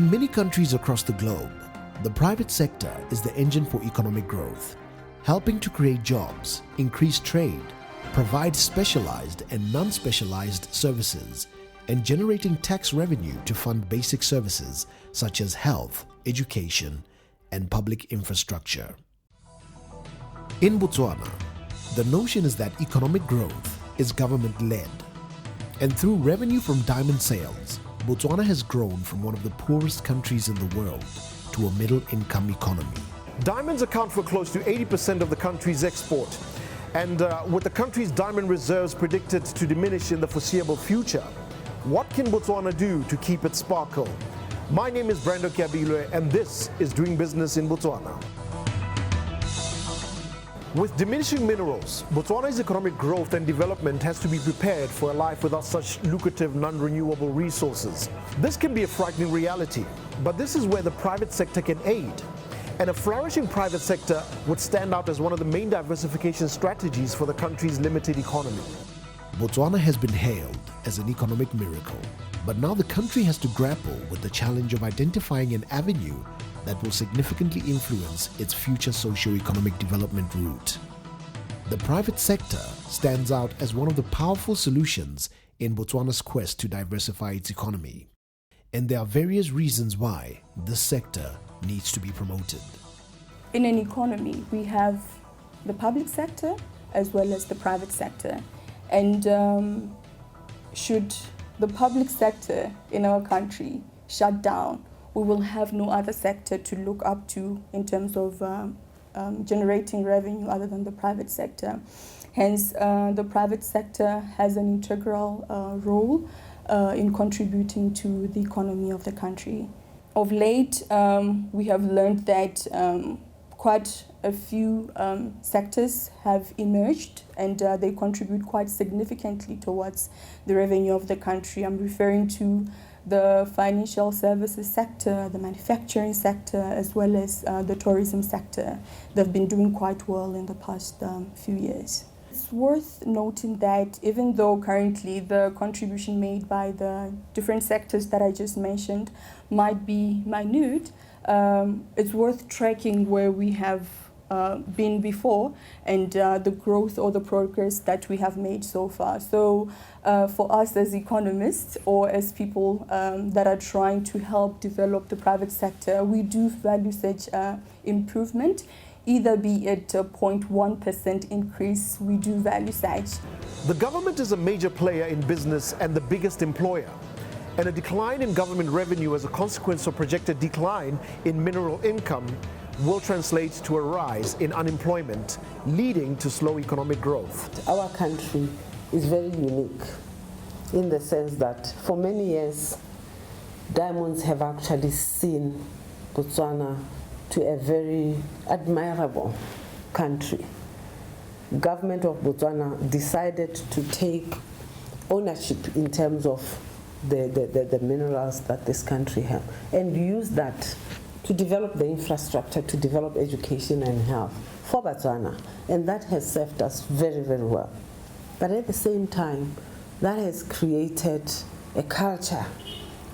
In many countries across the globe, the private sector is the engine for economic growth, helping to create jobs, increase trade, provide specialized and non-specialized services, and generating tax revenue to fund basic services such as health, education, and public infrastructure. In Botswana, the notion is that economic growth is government-led, and through revenue from diamond sales, Botswana has grown from one of the poorest countries in the world to a middle-income economy. Diamonds account for close to 80% of the country's export, and with the country's diamond reserves predicted to diminish in the foreseeable future, what can Botswana do to keep it sparkle? My name is Brando Kiabilwe, and this is Doing Business in Botswana. With diminishing minerals, Botswana's economic growth and development has to be prepared for a life without such lucrative non-renewable resources. This can be a frightening reality, but this is where the private sector can aid. And a flourishing private sector would stand out as one of the main diversification strategies for the country's limited economy. Botswana has been hailed as an economic miracle, but now the country has to grapple with the challenge of identifying an avenue that will significantly influence its future socio-economic development route. The private sector stands out as one of the powerful solutions in Botswana's quest to diversify its economy, and there are various reasons why this sector needs to be promoted. In an economy, we have the public sector as well as the private sector. And should the public sector in our country shut down, we will have no other sector to look up to in terms of generating revenue other than the private sector. Hence, the private sector has an integral role in contributing to the economy of the country. Of late, we have learned that quite a few sectors have emerged, and they contribute quite significantly towards the revenue of the country. I'm referring to the financial services sector, the manufacturing sector, as well as the tourism sector. They've been doing quite well in the past few years. It's worth noting that even though currently the contribution made by the different sectors that I just mentioned might be minute, it's worth tracking where we have been before and the growth or the progress that we have made so far. So for us as economists or as people that are trying to help develop the private sector, we do value such improvement. Either be it a 0.1% increase, we do value such. The government is a major player in business and the biggest employer. And a decline in government revenue as a consequence of projected decline in mineral income will translate to a rise in unemployment, leading to slow economic growth. Our country is very unique in the sense that for many years, diamonds have actually seen Botswana to a very admirable country. Government of Botswana decided to take ownership in terms of the minerals that this country has and use that to develop the infrastructure, to develop education and health for Botswana. And that has served us very, very well. But at the same time, that has created a culture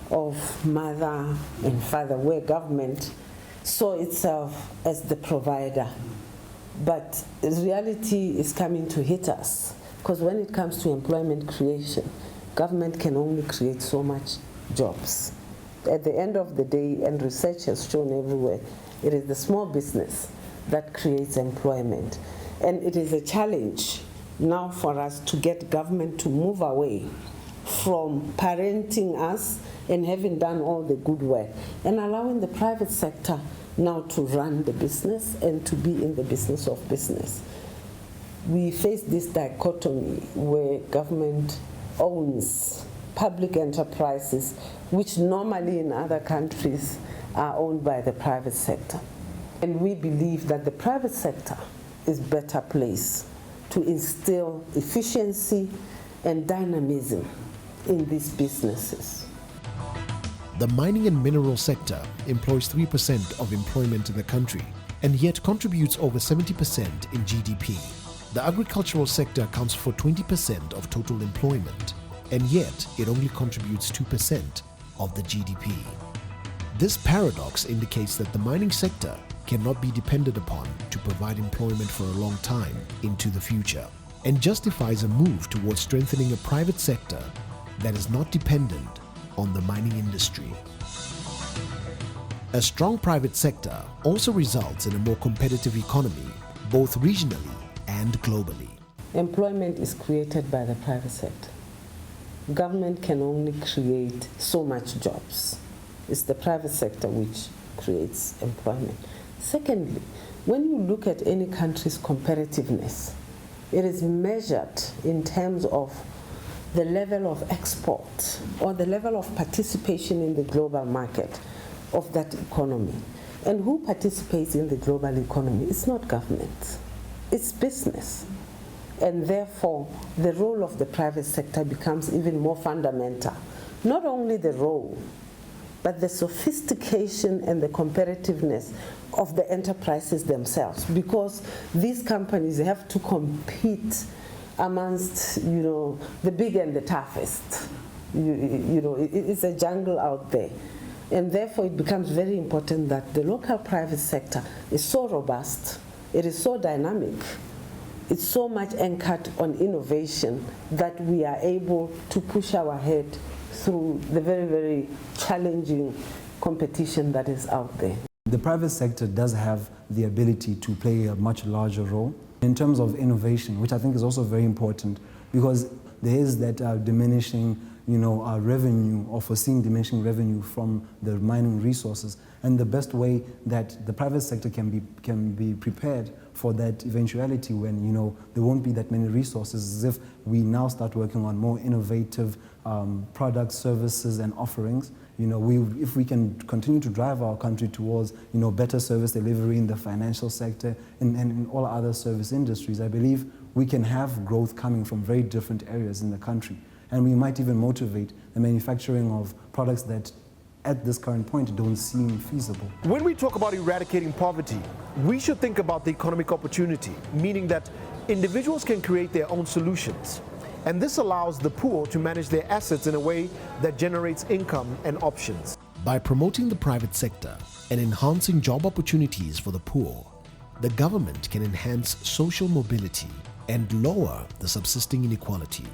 of mother and father where government saw itself as the provider. But the reality is coming to hit us, because when it comes to employment creation, government can only create so much jobs. At the end of the day, and research has shown everywhere, it is the small business that creates employment. And it is a challenge now for us to get government to move away from parenting us and having done all the good work and allowing the private sector now to run the business and to be in the business of business. We face this dichotomy where government owns public enterprises, which normally in other countries are owned by the private sector. And we believe that the private sector is better placed to instill efficiency and dynamism in these businesses. The mining and mineral sector employs 3% of employment in the country and yet contributes over 70% in GDP. The agricultural sector accounts for 20% of total employment, and yet it only contributes 2% of the GDP. This paradox indicates that the mining sector cannot be depended upon to provide employment for a long time into the future, and justifies a move towards strengthening a private sector that is not dependent on the mining industry. A strong private sector also results in a more competitive economy, both regionally and globally. Employment is created by the private sector. Government can only create so much jobs. It's the private sector which creates employment. Secondly, when you look at any country's competitiveness, it is measured in terms of the level of export or the level of participation in the global market of that economy. And who participates in the global economy? It's not government, it's business. And therefore, the role of the private sector becomes even more fundamental. Not only the role, but the sophistication and the competitiveness of the enterprises themselves, because these companies have to compete amongst, the big and the toughest. It's a jungle out there. And therefore, it becomes very important that the local private sector is so robust, it is so dynamic, it's so much anchored on innovation that we are able to push our head through the very, very challenging competition that is out there. The private sector does have the ability to play a much larger role in terms of innovation, which I think is also very important, because there is that diminishing revenue, or foreseen diminishing revenue from the mining resources. And the best way that the private sector can be prepared for that eventuality when there won't be that many resources is if we now start working on more innovative products, services and offerings. If we can continue to drive our country towards better service delivery in the financial sector and in all other service industries, I believe we can have growth coming from very different areas in the country. And we might even motivate the manufacturing of products that at this current point don't seem feasible. When we talk about eradicating poverty, we should think about the economic opportunity, meaning that individuals can create their own solutions. And this allows the poor to manage their assets in a way that generates income and options. By promoting the private sector and enhancing job opportunities for the poor, the government can enhance social mobility and lower the subsisting inequality.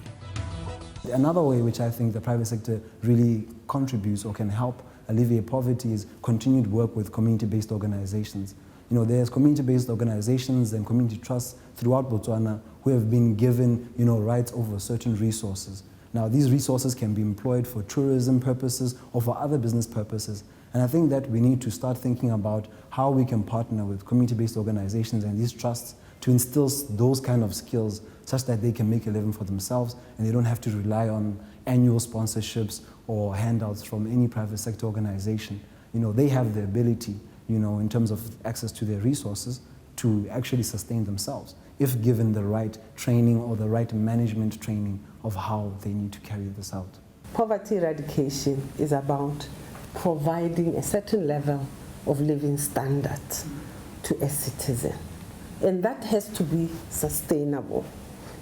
Another way which I think the private sector really contributes or can help alleviate poverty is continued work with community-based organizations. There's community-based organizations and community trusts throughout Botswana who have been given, rights over certain resources. Now, these resources can be employed for tourism purposes or for other business purposes. And I think that we need to start thinking about how we can partner with community-based organizations and these trusts to instill those kind of skills such that they can make a living for themselves and they don't have to rely on annual sponsorships or handouts from any private sector organization. They have the ability, in terms of access to their resources, to actually sustain themselves if given the right training or the right management training of how they need to carry this out. Poverty eradication is about providing a certain level of living standard to a citizen. And that has to be sustainable.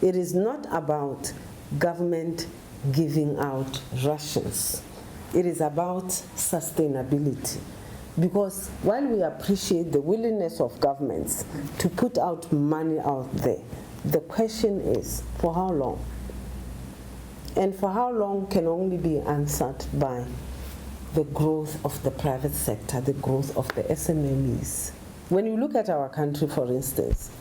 It is not about government giving out rations. It is about sustainability. Because while we appreciate the willingness of governments to put out money out there, the question is, for how long? And for how long can only be answered by the growth of the private sector, the growth of the SMMEs. When you look at our country, for instance,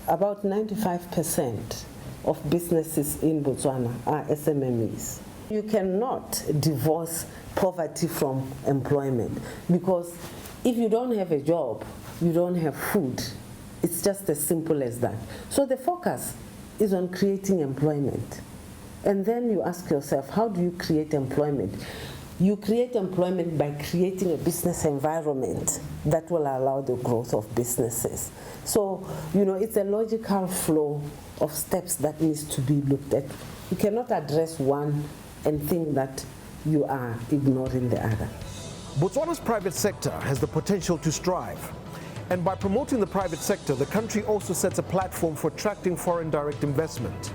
about 95% of businesses in Botswana are SMMEs. You cannot divorce poverty from employment, because if you don't have a job, you don't have food. It's just as simple as that. So the focus is on creating employment. And then you ask yourself, how do you create employment? You create employment by creating a business environment that will allow the growth of businesses. So, it's a logical flow of steps that needs to be looked at. You cannot address one and think that you are ignoring the other. Botswana's private sector has the potential to strive. And by promoting the private sector, the country also sets a platform for attracting foreign direct investment.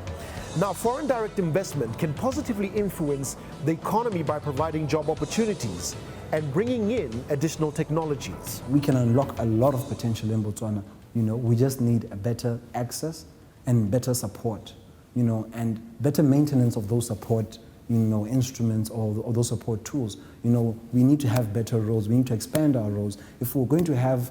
Now, foreign direct investment can positively influence the economy by providing job opportunities and bringing in additional technologies. We can unlock a lot of potential in Botswana. We just need a better access and better support, and better maintenance of those support, instruments or those support tools. We need to have better roads. We need to expand our roads. If we're going to have,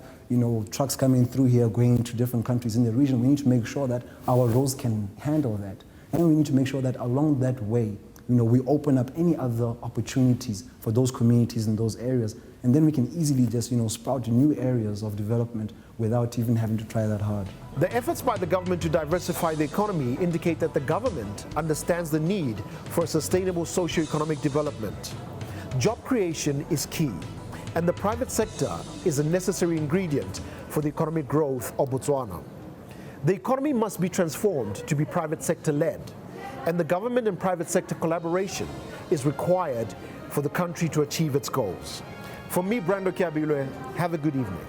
trucks coming through here, going to different countries in the region, we need to make sure that our roads can handle that. And we need to make sure that along that way, we open up any other opportunities for those communities in those areas, and then we can easily just, sprout new areas of development without even having to try that hard. The efforts by the government to diversify the economy indicate that the government understands the need for a sustainable socio-economic development. Job creation is key, and the private sector is a necessary ingredient for the economic growth of Botswana. The economy must be transformed to be private sector-led, and the government and private sector collaboration is required for the country to achieve its goals. For me, Brando Kiabilwe, have a good evening.